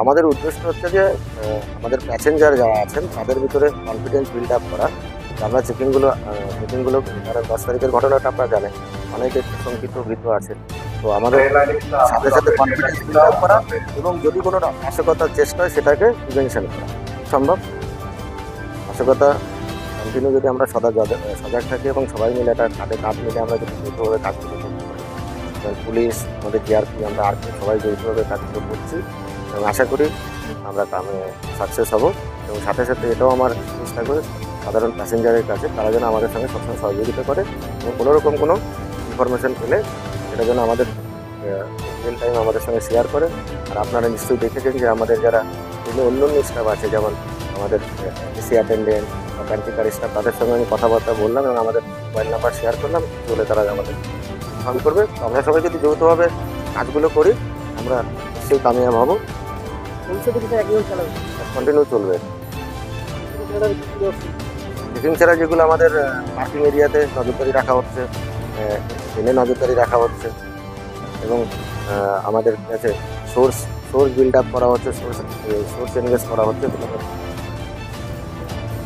আমাদের উদ্দেশ্য হচ্ছে যে আমাদের প্যাসেঞ্জার যারা আছেন তাদের ভিতরে কনফিডেন্স বিল্ড আপ করা। আমরা চেকিংগুলো তারা 10 তারিখের ঘটনাটা আপনারা জানেন, অনেকে শঙ্কিত ভীত আছে। তো আমাদের সাথে সাথে কনফিডেন্স বিল্ড আপ করা এবং যদি কোনো নাশকতার চেষ্টা হয় সেটাকে প্রিভেনশন করা সম্ভব। নাশকতা কন্টিনিউ যদি আমরা সজাগ থাকি এবং সবাই মিলে এটা কাঁধে কাঁধ মিলে আমরা যদি যৌথভাবে কাজগুলো করতে পারি, এবং পুলিশ, আমাদের জিআরপি, আমরা আর্মি সবাই যৌথভাবে কাজগুলো করছি এবং আশা করি আমরা কামে সাকসেস হব। এবং সাথে সাথে এটাও আমার চেষ্টা করে সাধারণ প্যাসেঞ্জারের কাছে তারা যেন আমাদের সঙ্গে সবসময় সহযোগিতা করে এবং কোনোরকম কোনো ইনফরমেশন পেলে এটা যেন আমাদের রিয়েল টাইম আমাদের সঙ্গে শেয়ার করে। আর আপনারা নিশ্চয়ই দেখেছেন যে আমাদের যারা অন্য অন্য স্টাফ আছে, যেমন আমাদের এসি অ্যাটেন্ডেন্ট বা প্যান্টিকার স্টাফ, তাদের সঙ্গে আমি কথাবার্তা বললাম এবং আমাদের মোবাইল নাম্বার শেয়ার করলাম, বলে তারা আমাদের ফোন করবে। তো আমরা সবাই যদি যৌথভাবে কাজগুলো করি আমরা নিশ্চয়ই কামিয়াব হব। কন্টিনিউ চলবে। চেকিং ছাড়া যেগুলো আমাদের পার্কিং এরিয়াতে নজরদারি রাখা হচ্ছে, ট্রেনে নজরদারি রাখা হচ্ছে এবং আমাদের কাছে সোর্স বিল্ড আপ করা হচ্ছে, সোর্স এনগেজ করা হচ্ছে।